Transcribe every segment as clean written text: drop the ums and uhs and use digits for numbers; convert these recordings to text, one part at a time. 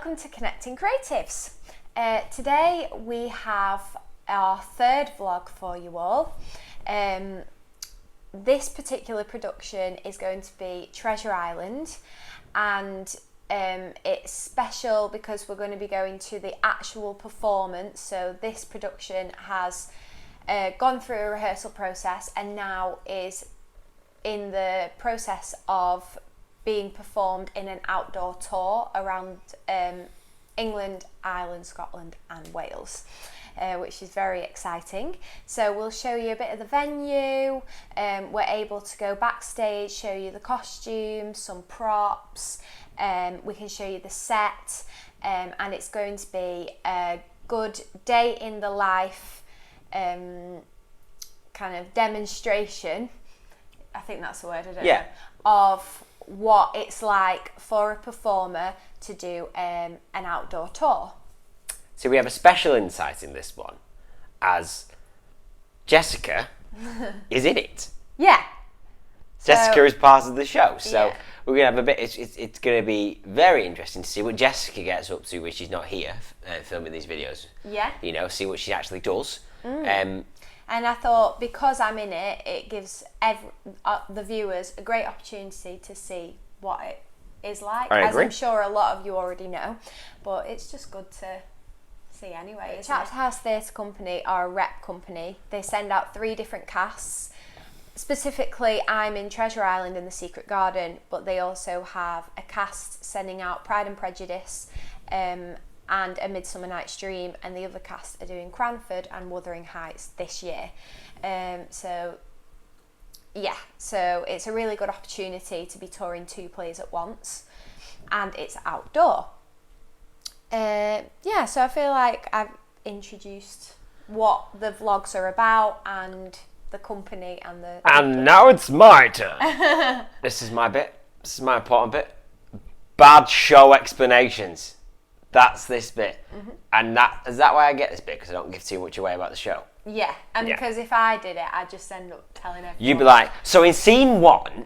welcome to Connecting Creatives. Today we have our third vlog for you all. This particular production is going to be Treasure Island, and it's special because we're going to be going to the actual performance. So this production has gone through a rehearsal process and now is in the process of being performed in an outdoor tour around England, Ireland, Scotland and Wales, which is very exciting. So we'll show you a bit of the venue, we're able to go backstage, show you the costumes, some props, we can show you the set, and it's going to be a good day in the life kind of demonstration, I think that's the word, I don't know, of what it's like for a performer to do an outdoor tour. So we have a special insight in this one, as Jessica is in it. Yeah. Jessica is part of the show, so we're going to have a bit, it's going to be very interesting to see what Jessica gets up to when she's not here filming these videos. Yeah. You know, see what she actually does. And I thought, because I'm in it, it gives the viewers a great opportunity to see what it is like. I agree. As I'm sure a lot of you already know, but it's just good to see anyway. Chapterhouse Theatre Company are a rep company. They send out 3 different casts. Specifically, I'm in Treasure Island in the Secret Garden, but they also have a cast sending out Pride and Prejudice, and A Midsummer Night's Dream, and the other cast are doing Cranford and Wuthering Heights this year. So it's a really good opportunity to be touring 2 plays at once, and it's outdoor. So I feel like I've introduced what the vlogs are about and the company and the... And now it's my turn. This is my bit. This is my important bit. Bad show explanations. That's this bit. And is that why I get this bit? Because I don't give too much away about the show. Yeah, and because if I did it, I'd just end up telling everyone. You'd be like, so in scene 1,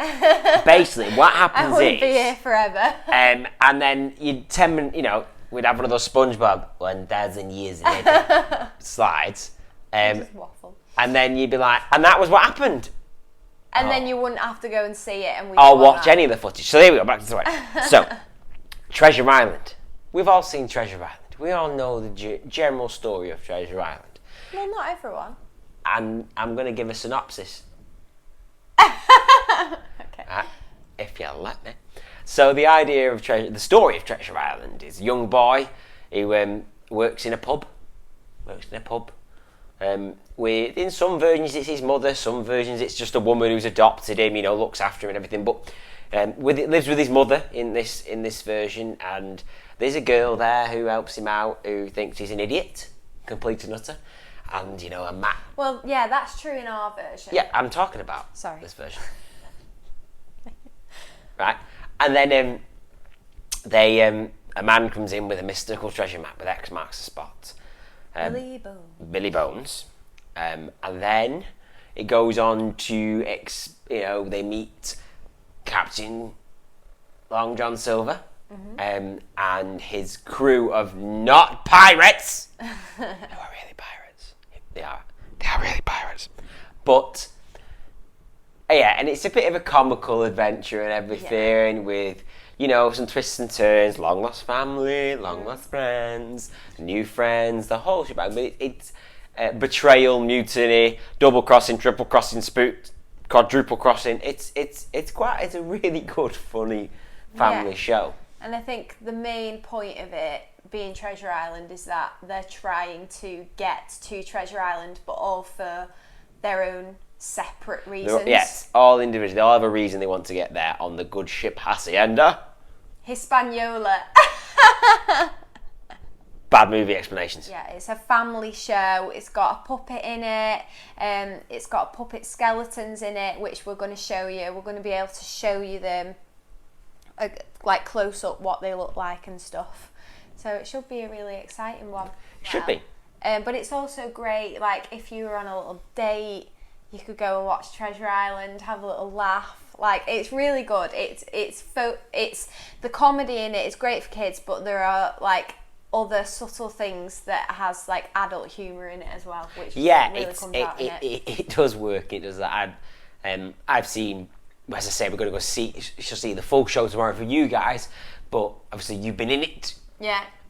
basically what happens I wouldn't be here forever. And then you'd 10 minutes, you know, we'd have one of those SpongeBob 1,000 years later slides. Just waffle. And then you'd be like, and that was what happened. And then you wouldn't have to go and see it. And I'll watch any of the footage. So there we go, back to the story. So, Treasure Island. We've all seen Treasure Island. We all know the general story of Treasure Island. Well, not everyone. And I'm going to give a synopsis. Okay. If you let me. So the idea of the story of Treasure Island is a young boy who works in a pub. In some versions it's his mother, some versions it's just a woman who's adopted him, you know, looks after him and everything. But lives with his mother in this version, and there's a girl there who helps him out, who thinks he's an idiot, complete and utter, and you know, a Matt. Well, yeah, that's true in our version. Yeah, I'm talking about this version. Right, and then a man comes in with a mystical treasure map with X marks the spot. Billy Bones. And then it goes on to, they meet Captain Long John Silver and his crew of not pirates. They are really pirates. They are really pirates. But, and it's a bit of a comical adventure and everything with, you know, some twists and turns, long lost family, long lost friends, new friends, the whole shebang. But it's betrayal, mutiny, double crossing, triple crossing, spook, quadruple crossing. It's a really good, funny family show. And I think the main point of it being Treasure Island is that they're trying to get to Treasure Island, but all for their own separate reasons. Yes, all individually. They all have a reason they want to get there on the good ship Hacienda. Hispaniola. Bad movie explanations. Yeah, it's a family show. It's got a puppet in it. It's got puppet skeletons in it, which we're going to show you. We're going to be able to show you them, like close up what they look like and stuff. So it should be a really exciting one. Should be. But it's also great, like if you were on a little date, you could go and watch Treasure Island, have a little laugh. Like, it's really good. It's the comedy in it is great for kids, but there are like other subtle things that has like adult humour in it as well, which really comes out in it. It does work. It does that. I've seen, as I say, we're going to go see the full show tomorrow for you guys, but obviously you've been in it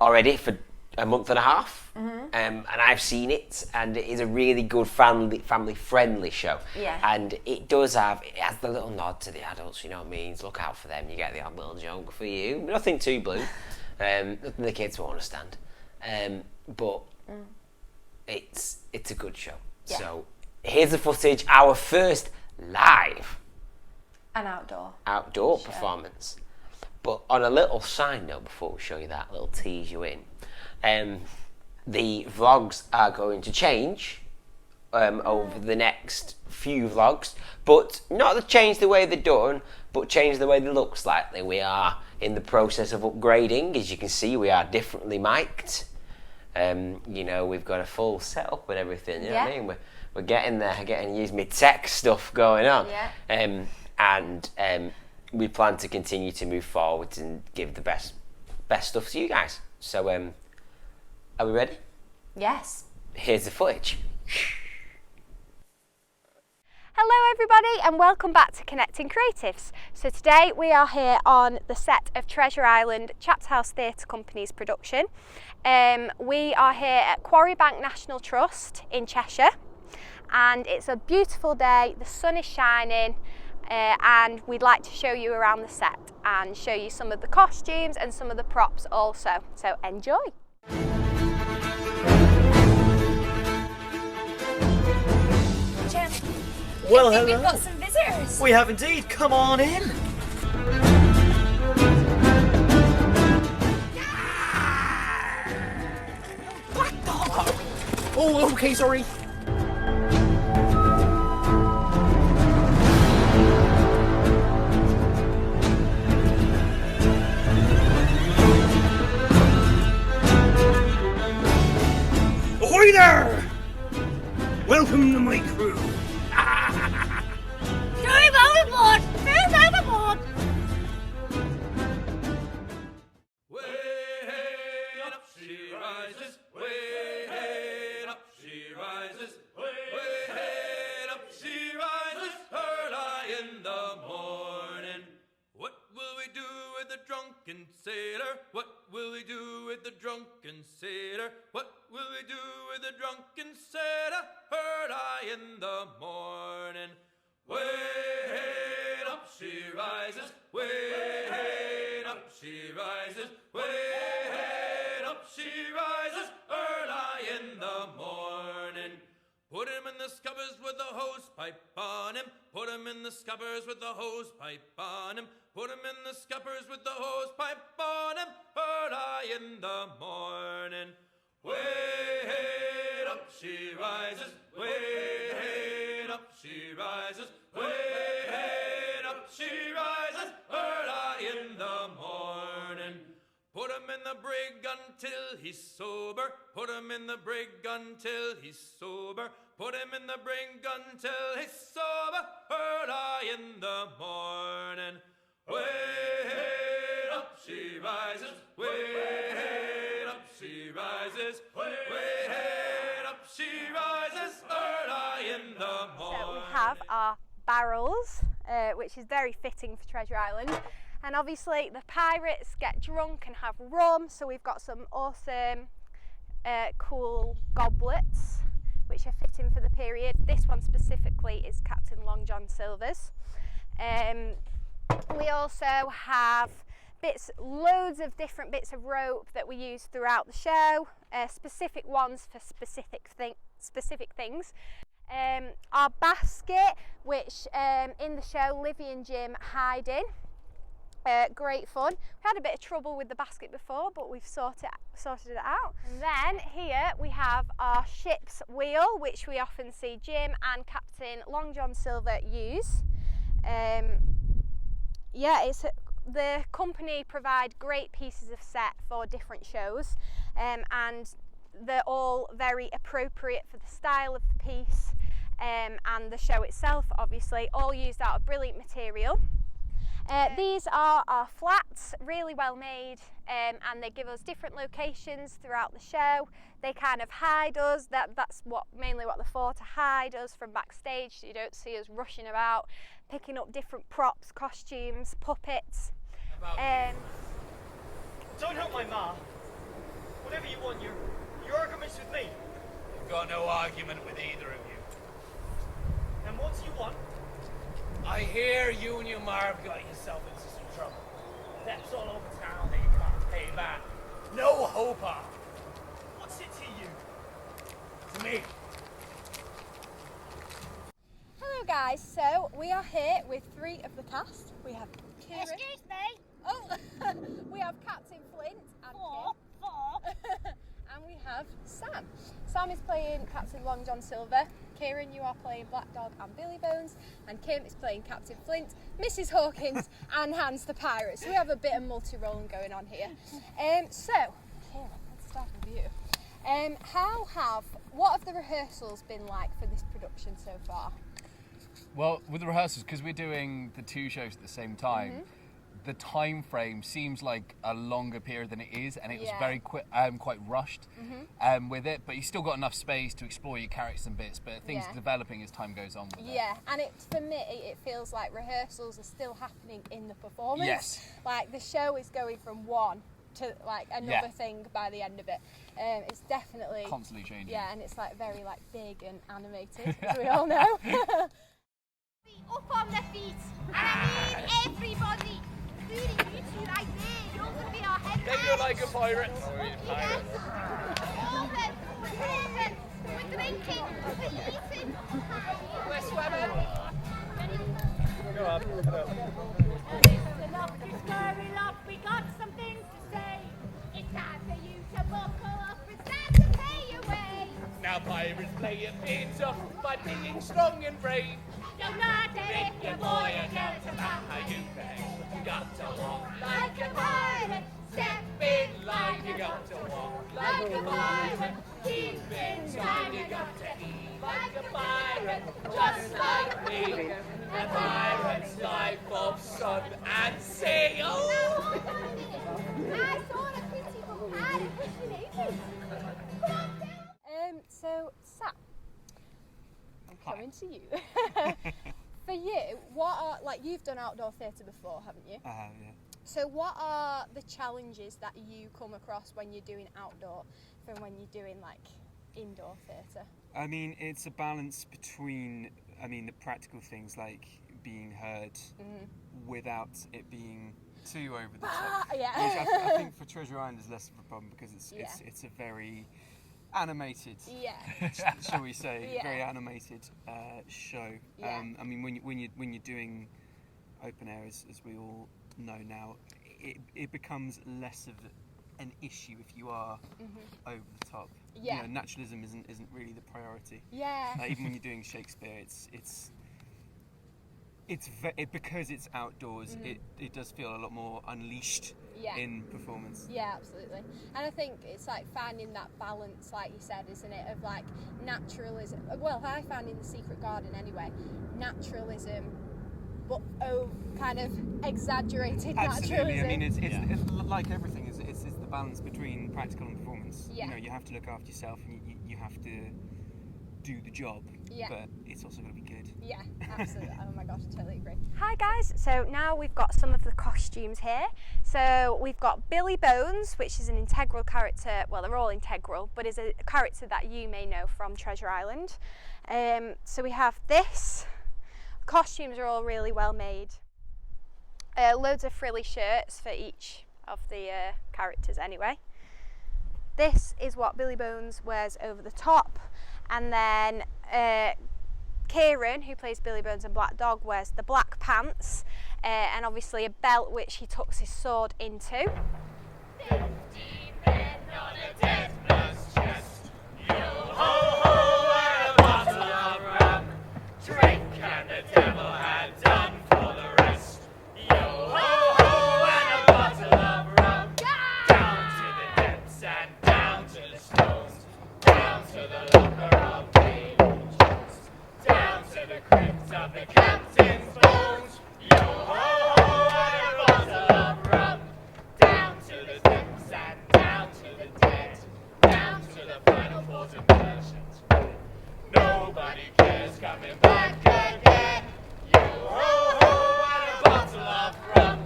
already for a month and a half, and I've seen it, and it is a really good family-friendly show. Yeah. And it has the little nod to the adults, you know what I mean? Look out for them, you get the odd little joke for you. Nothing too blue, nothing the kids won't understand. But it's a good show. Yeah. So here's the footage, our first live and outdoor performance. But on a little side note, before we show you that, little tease you in, the vlogs are going to change over the next few vlogs, but not to change the way they're done, but change the way they look slightly. We are in the process of upgrading. As you can see, we are differently mic'd. You know, we've got a full setup and everything, you know what I mean? We're getting there, getting to use my tech stuff going on. Yeah. And we plan to continue to move forward and give the best stuff to you guys. So, are we ready? Yes. Here's the footage. Hello everybody and welcome back to Connecting Creatives. So today we are here on the set of Treasure Island Chapterhouse Theatre Company's production. We are here at Quarry Bank National Trust in Cheshire, and it's a beautiful day, the sun is shining, and we'd like to show you around the set and show you some of the costumes and some of the props also. So enjoy. Well, hello. We've got some visitors. We have indeed. Come on in. What the? Oh, okay, sorry. Ahoy there! Welcome to my crew. Throw him overboard! Throw him overboard! Way up she rises, way up she rises, way up she rises, early in the morning. What will we do with the drunken sailor? What will we do with the drunken sailor? What will we do with the drunken sailor? Early in the morning. Way up she rises, way up she rises, way up she rises, early in the morning. Put him in the scuppers with the hose pipe on him, put him in the scuppers with the hose pipe on him, put him in the scuppers with the hose pipe on him, early in the morning. Way up she rises, way up she rises, way up she rises, early in the morning. Put him in the brig until he's sober, put him in the brig until he's sober, put him in the brig until he's sober, early in the morning. Way up she rises, way up she rises, way up she rises, early in the morning. So we have our barrels, which is very fitting for Treasure Island. And obviously the pirates get drunk and have rum, so we've got some awesome cool goblets which are fitting for the period. This one specifically is Captain Long John Silver's. We also have loads of different bits of rope that we use throughout the show, specific ones for specific things. Our basket, which in the show Livy and Jim hide in. Great fun. We had a bit of trouble with the basket before, but we've sorted it out. And then here we have our ship's wheel, which we often see Jim and Captain Long John Silver use. The company provide great pieces of set for different shows, and they're all very appropriate for the style of the piece. and the show itself, obviously, all used out of brilliant material. These are our flats, really well made, and they give us different locations throughout the show. They kind of hide us, that's mainly what they're for, to hide us from backstage so you don't see us rushing about, picking up different props, costumes, puppets. Don't help my ma. Whatever you want, your argument's with me. I've got no argument with either of you. And what do you want? I hear you and your ma have got yourself into some trouble. Debts all over town that you can't pay back. No hope of. What's it to you? To me. Hello guys, so we are here with 3 of the cast. We have Kieran. Excuse me. Oh, we have Captain Flint and Four. Kim. And we have Sam. Sam is playing Captain Long John Silver. Kieran, you are playing Black Dog and Billy Bones. And Kim is playing Captain Flint, Mrs Hawkins and Hans the Pirate. So we have a bit of multi-rolling going on here. So, Kieran, let's start with you. What have the rehearsals been like for this production so far? Well, with the rehearsals, because we're doing the 2 shows at the same time, the time frame seems like a longer period than it is, and it was very quick, quite rushed with it. But you still got enough space to explore your characters and bits. But things are developing as time goes on with it. Yeah, and for me, it feels like rehearsals are still happening in the performance. Yes. Like the show is going from one to like another thing by the end of it. It's definitely Constantly changing. Yeah, and it's like very like big and animated, as we all know. Up on their feet. And I mean everybody. Including you two right there. You're going to be our head. Think you're like a pirate. Open. We're drinking. We're eating. We're swimming. Go up. Listen up, you scurry up. We got some things to say. It's time for you to buckle up. It's time to pay your way. Now pirates play it things up by being strong and brave. Don't not if your boy or girl to back How you behave. You got to walk like a pirate. Step in line. You got to walk like a pirate. Keep in time. You got to eat like a pirate, just like me. A pirate's life of sun and sea. Oh! I saw a pretty book. I had a pretty lady. Come on down. So Sam, I'm coming to you. For you, what are you've done outdoor theatre before, haven't you? I have, yeah. So what are the challenges that you come across when you're doing outdoor from when you're doing indoor theatre? I mean, it's a balance between, the practical things like being heard without it being too over the top. Yeah. Which I think for Treasure Island is less of a problem because it's a very animated, shall we say, very animated show. Yeah. When you're doing open air, as we all know now, it becomes less of an issue if you are over the top. Yeah. Naturalism isn't really the priority. Yeah. Even when you're doing Shakespeare, because it's outdoors. It does feel a lot more unleashed in performance. Yeah, absolutely. And I think it's finding that balance, like you said, isn't it, of naturalism. Well, I found in The Secret Garden anyway, naturalism, but kind of exaggerated Absolutely. naturalism. It's like everything. It's the balance between practical and performance. Yeah. You have to look after yourself, and you have to do the job. Yeah. But it's also got to be good. Yeah, absolutely. Oh my gosh, I totally agree. Hi guys, so now we've got some of the costumes here. So we've got Billy Bones, which is an integral character, well they're all integral, but is a character that you may know from Treasure Island. So we have this. Costumes are all really well made. Loads of frilly shirts for each of the characters anyway. This is what Billy Bones wears over the top. And then Kieran, who plays Billy Bones and Black Dog, wears the black pants and obviously a belt which he tucks his sword into. 50 men on a dead man's chest. Yo ho ho and a bottle of rum. Drink and the devil had done for the rest. Yo ho ho and a bottle of rum. Down to the depths and down to the stones. Down to the locker of angels. Down of the captain's bones. Yo ho ho and a bottle of rum. Down to the depths and down to the dead. Down to the final port of merchant. Nobody cares coming back again. Yo ho ho and a bottle of rum.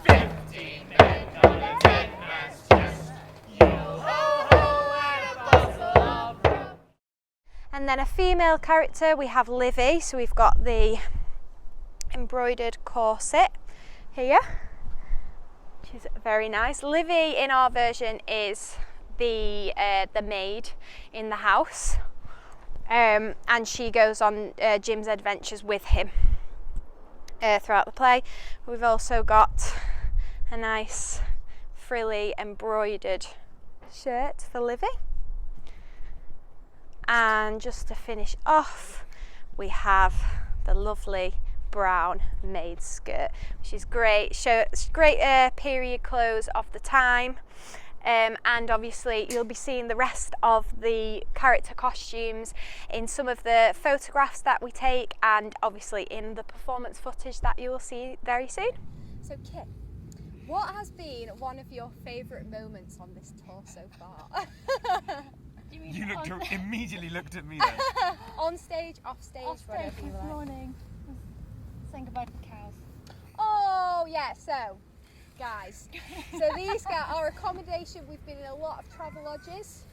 15 men on a dead man's chest. Yo ho ho and a bottle of rum. And then a female character, we have Livy. So we've got the embroidered corset here. She's very nice. Livy in our version is the maid in the house, and she goes on Jim's adventures with him throughout the play. We've also got a nice frilly embroidered shirt for Livy. And just to finish off, we have the lovely brown maid skirt, which is great. Great period clothes of the time. And obviously you'll be seeing the rest of the character costumes in some of the photographs that we take, and obviously in the performance footage that you will see very soon. So Kit, what has been one of your favourite moments on this tour so far? You immediately looked at me then. On stage, off stage, whatever you this like. morning. Saying goodbye to the cows. Oh yeah, so guys, so these guys, our accommodation, we've been in a lot of travel lodges.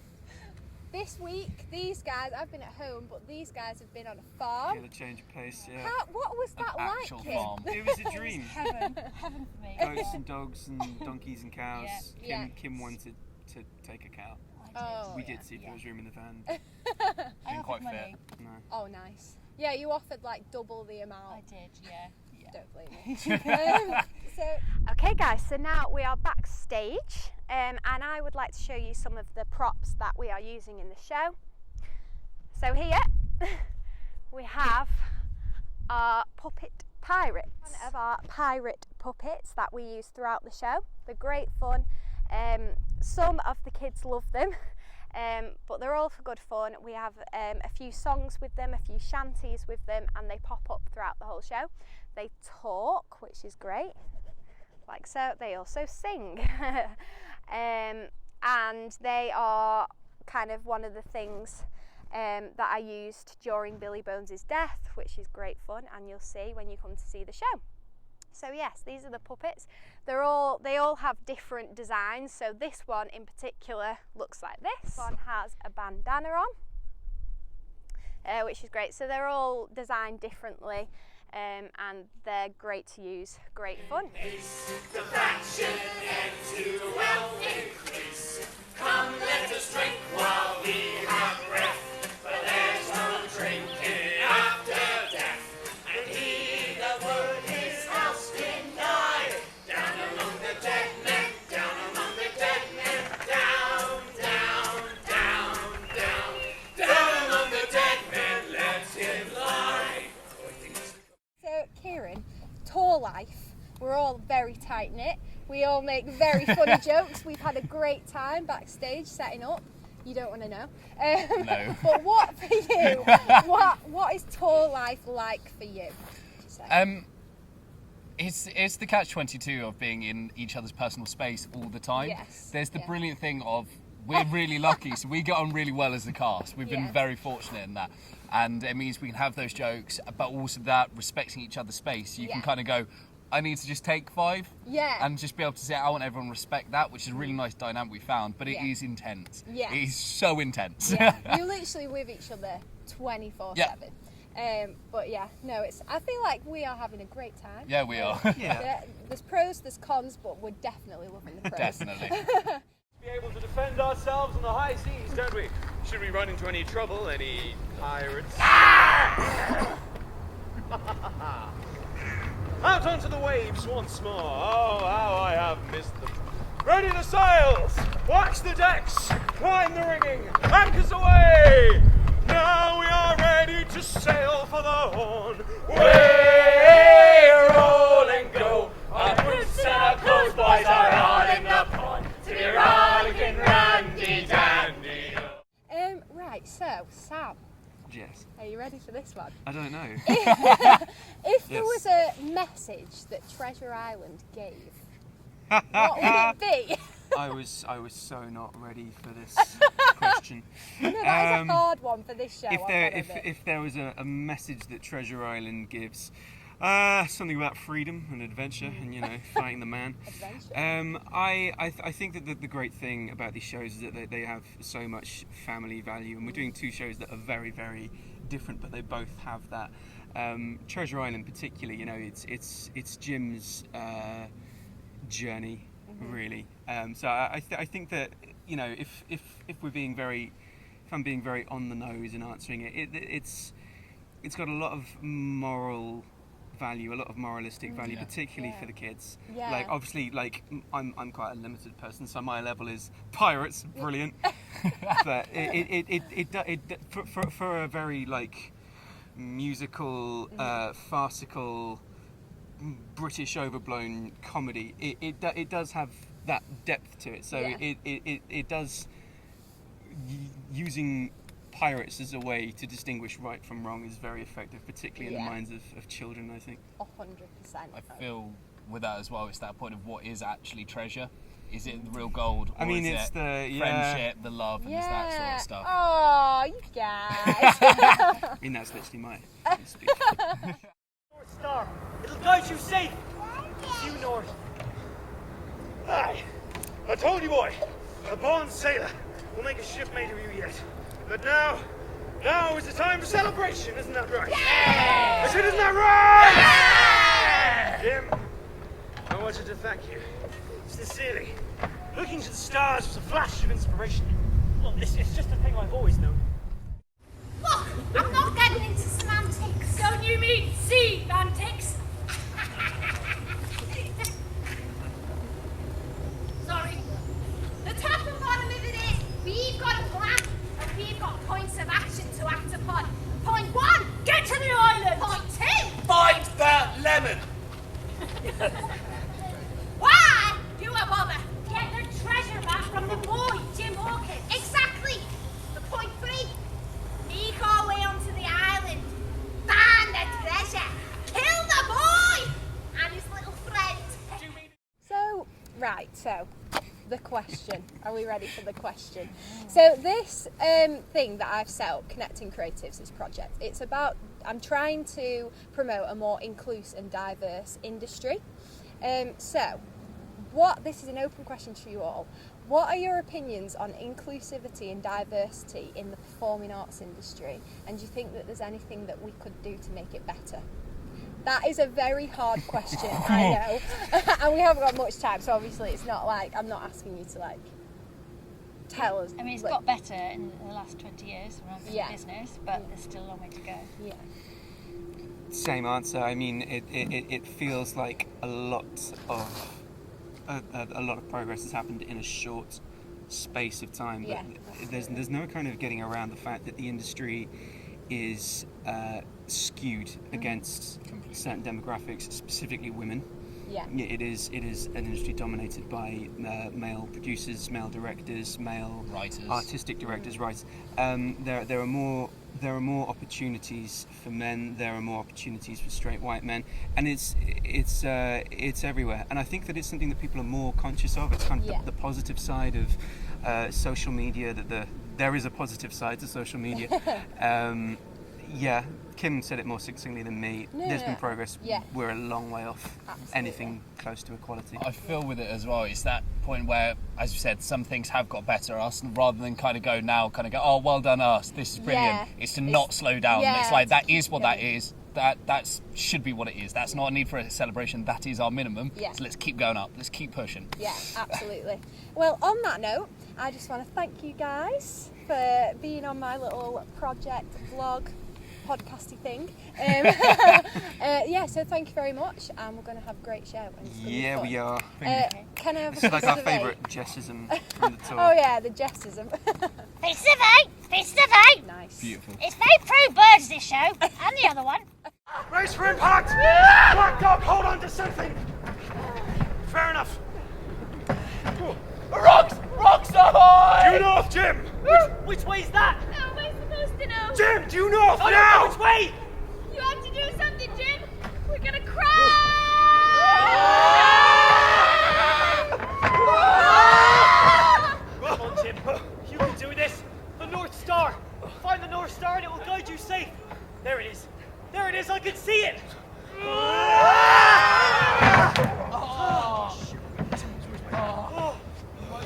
This week, these guys, I've been at home, but these guys have been on a farm. Feel a change of pace, yeah. What was that An like, actual Kim? farm. It was a dream. Heaven for me. Goats and dogs and donkeys and cows. Yeah. Kim wanted to take a cow. Oh, We yeah. did see if there was room in the van. I Didn't quite offered money. No. Oh, nice. Yeah, you offered like double the amount. I did, yeah. Don't blame me. Okay guys, so now we are backstage, and I would like to show you some of the props that we are using in the show. So here we have our puppet pirates. One of our pirate puppets that we use throughout the show. They're great fun. Some of the kids love them, but they're all for good fun. We have a few songs with them, a few shanties with them, and they pop up throughout the whole show. They talk, which is great, like so. They also sing. And they are kind of one of the things that I used during Billy Bones' death, which is great fun, and you'll see when you come to see the show. So yes, these are the puppets. They all have different designs. So this one in particular looks like this. This one has a bandana on, which is great. So they're all designed differently, and they're great to use, great fun. The fraction and to wealth increase. Come, let us drink while we have breath, for there's no drinking after death. And he that would his house deny, down among the dead men, down among the dead men, down, down, down, down, down among the dead men, let him lie. So Kieran, tour life, we're all very tight knit. We all make very funny jokes. We've had a great time backstage setting up. You don't want to know. No. But what for you? What is tour life like for you? Would you say? It's the catch-22 of being in each other's personal space all the time. Yes, There's the yeah. brilliant thing of we're really lucky, so we get on really well as a cast. We've been Yeah. very fortunate in that, and it means we can have those jokes, but also that respecting each other's space. You can Yeah. kind of go, I need to just take 5, Yeah. and just be able to say I want everyone to respect that, which is a really nice dynamic we found. But it Yeah. is intense. Yeah. It is so intense. Yeah, you're literally with each other 24/7. Yeah. But yeah, no, I feel like we are having a great time. Yeah, we are. Yeah. There's pros, there's cons, but we're definitely loving the pros. Definitely. Be able to defend ourselves on the high seas, don't we? Should we run into any trouble, any pirates? Out onto the waves once more. Oh, how I have missed them. Ready the sails! Watch the decks! Climb the rigging! Anchors away! Now we are ready to sail for the Horn. Way, roll and go! Our boots and our clothes, boys, are all in the pond to be rollicking randy dandy. Right, so Sam, Yes. Are you ready for this one? I don't know. If there was a message that Treasure Island gave, what would it be? I was so not ready for this question. No, that is a hard one for this show. If there was a message that Treasure Island gives, something about freedom and adventure and fighting the man. Adventure. I think that the great thing about these shows is that they have so much family value, and we're doing two shows that are very, very different, but they both have that. Treasure Island particularly, it's Jim's journey, really. So I think that if we're being very, if I'm being very on the nose in answering it, it's got a lot of moral value, a lot of moralistic value, particularly for the kids. Yeah. Like obviously, I'm quite a limited person, so my level is pirates, brilliant. But for a very musical, farcical, British overblown comedy, it does have that depth to it. So it does, using pirates as a way to distinguish right from wrong is very effective, particularly in the minds of children, I think. 100%. I feel with that as well, it's that point of what is actually treasure. Is it the real gold? Or It's is it the friendship, the love, and it's that sort of stuff. Oh, you guys. That's literally my speech. North Star. It'll guide you safe. Due north. Aye, I told you, boy, a born sailor will make a shipmate of you yet. But now is the time for celebration, isn't that right? Yeah! I said, isn't that right? Yeah! Jim, I wanted to thank you, sincerely. Looking to the stars was a flash of inspiration. Look, it's just a thing I've always known. Look, I'm not getting into semantics. Don't you mean semantics? Sorry. The top and bottom of it is, we've got a plan, and we've got points of action to act upon. Point 1, get to the island. Point 2, Find that lemon! why do I bother? Get the treasure back from the boy, Jim Hawkins. Exactly. The point 3, sneak our way onto the island, find the treasure, kill the boy and his little friend. So, the question. Are we ready for the question? So this thing that I've set up, Connecting Creatives, this project, it's about, I'm trying to promote a more inclusive and diverse industry. So, this is an open question to you all. What are your opinions on inclusivity and diversity in the performing arts industry? And do you think that there's anything that we could do to make it better? That is a very hard question, I know. And we haven't got much time, so obviously it's not I'm not asking you to tell us. I mean, it's got better in the last 20 years when I've been in business, but there's still a long way to go. Yeah. Same answer. I mean, it feels like a lot of progress has happened in a short space of time. Yeah, but there's no kind of getting around the fact that the industry is skewed against certain demographics, specifically women. Yeah. It is an industry dominated by male producers, male directors, male writers, artistic directors, writers. There are more opportunities for men. There are more opportunities for straight white men, and it's everywhere. And I think that it's something that people are more conscious of. It's kind of the positive side of social media. That there is a positive side to social media. Kim said it more succinctly than me. There's been progress. Yeah. We're a long way off Absolutely. anything close to equality. I feel with it as well, it's that point where, as you said, some things have got better, us, rather than kind of go, oh, well done us, this is brilliant. Yeah. It's to not slow down. Yeah, It's like, that is what that is. That should be what it is. That's not a need for a celebration. That is our minimum. Yeah. So let's keep going up. Let's keep pushing. Yeah, absolutely. Well, on that note, I just want to thank you guys for being on my little project vlog podcasty thing. So thank you very much, and we're going to have a great show. And it's gonna be fun. We are. Can I have This a is like piece our of favourite eight? Jessism from the tour. Oh yeah, the Jessism. Feast of eight! Nice. Beautiful. It's very pro-birds, this show, and the other one. Race for impact! Black Dog, hold on to something! Fair enough. Rocks ahoy! Due north, Jim! Which way's that? How am I supposed to know. Jim, due north now! Which way? You have to do something, Jim. We're gonna cry. Come on, Jim. You can do this. The North Star. Find the North Star and it will guide you safe. There it is. There it is. I can see it.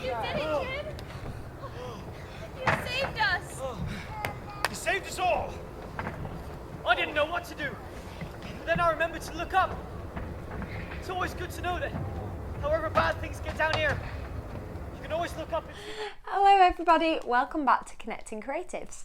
You did it, Jim. You saved us. You saved us all. I didn't know what to do. But then I remembered to look up. It's always good to know that however bad things get down here, you can always look up and see. Hello everybody, welcome back to Connecting Creatives.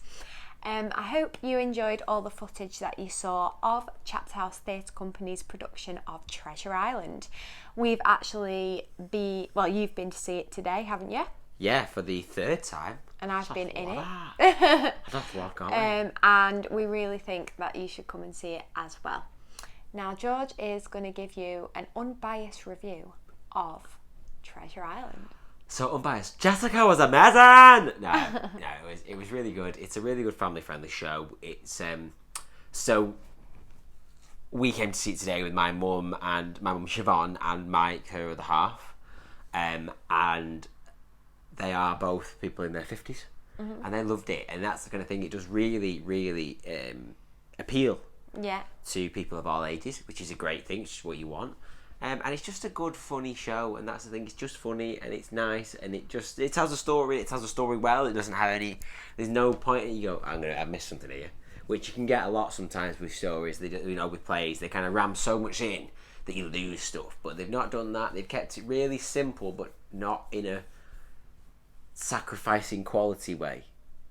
I hope you enjoyed all the footage that you saw of Chapterhouse Theatre Company's production of Treasure Island. We've actually you've been to see it today, haven't you? Yeah, for the third time. And I've been in it. That's what I can't and we really think that you should come and see it as well. Now George is going to give you an unbiased review of Treasure Island. So unbiased. Jessica was amazing. No, it was really good. It's a really good family-friendly show. It's so we came to see it today with my mum Siobhan and Mike, her other half, and they are both people in their 50s, and they loved it. And that's the kind of thing. It does really, really appeal to people of all ages, which is a great thing. It's just what you want. And it's just a good, funny show, and that's the thing. It's just funny, and it's nice, and it tells a story. It tells a story well. It doesn't have any. There's no point. You go, I've missed something here, which you can get a lot sometimes with stories. With plays, they kind of ram so much in that you lose stuff. But they've not done that. They've kept it really simple, but not in a sacrificing quality way.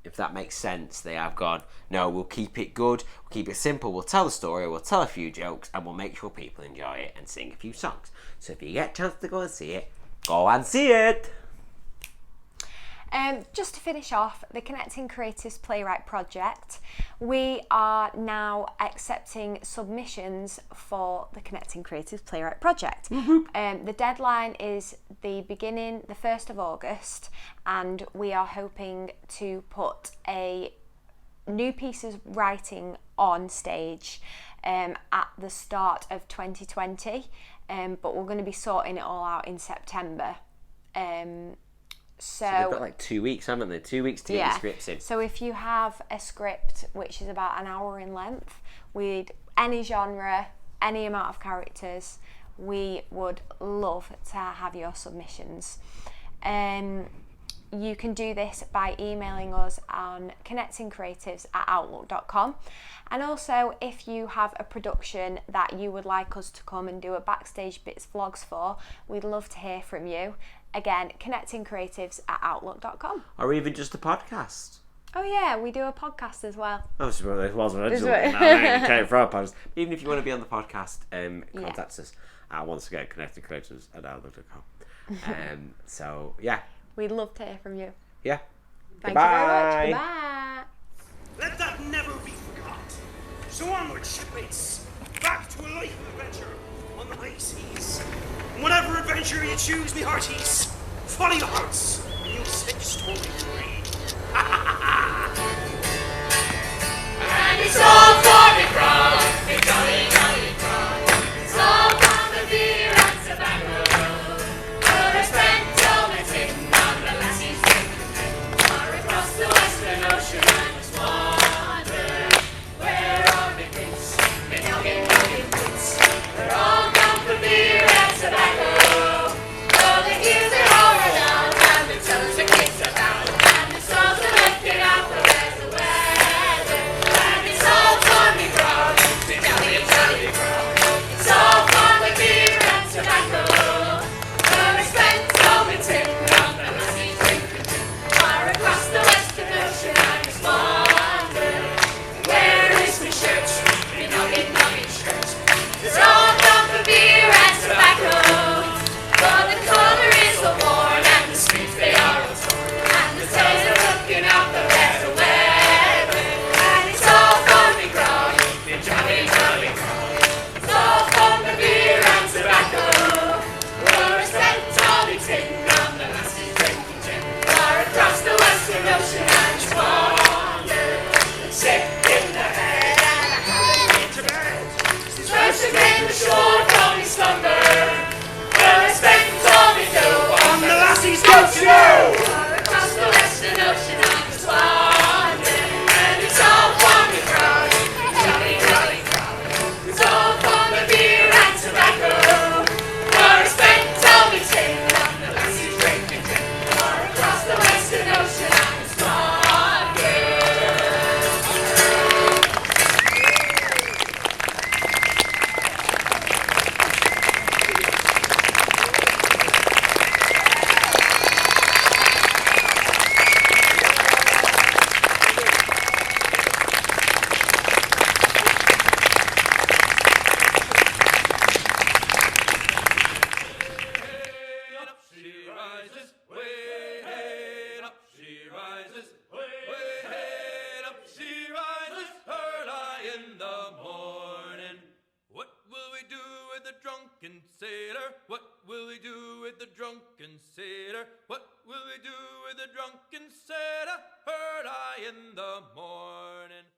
If that makes sense, they have gone, no, we'll keep it good, we'll keep it simple, we'll tell a story, we'll tell a few jokes, and we'll make sure people enjoy it and sing a few songs. So if you get a chance to go and see it, go and see it! Just to finish off, the Connecting Creatives Playwright Project, we are now accepting submissions for the Connecting Creatives Playwright Project. The deadline is the 1st of August, and we are hoping to put a new piece of writing on stage at the start of 2020, but we're going to be sorting it all out in September. So they've got like 2 weeks, haven't they? 2 weeks to get the scripts in. So if you have a script which is about an hour in length, any genre, any amount of characters, we would love to have your submissions. You can do this by emailing us on connectingcreatives@outlook.com. And also, if you have a production that you would like us to come and do a Backstage Bits vlogs for, we'd love to hear from you. Again, connectingcreatives@outlook.com. Or even just a podcast. Oh yeah, we do a podcast as well. It wasn't original. Even if you want to be on the podcast, contact us at once again, connectingcreatives@outlook.com. So yeah. We'd love to hear from you. Yeah. Thank you very much. Goodbye. Let that never be forgot. So onward, shipmates, back to a life of adventure on the high seas. And whatever adventure you choose, me hearties, follow your hearts, and you'll set your story free. And it's all for the crowd, the jolly, jolly crowd. It's all for the beer and tobacco. For I spent all my tin on the lassie's drink, far across the western ocean and just wondered where are the kids, the youngin' kids. They're all gone for beer and tobacco. Oh, the ears are all run out and the toes are kicked about and the sailor? What will we do with the drunken sailor? What will we do with the drunken sailor? Heard I in the morning.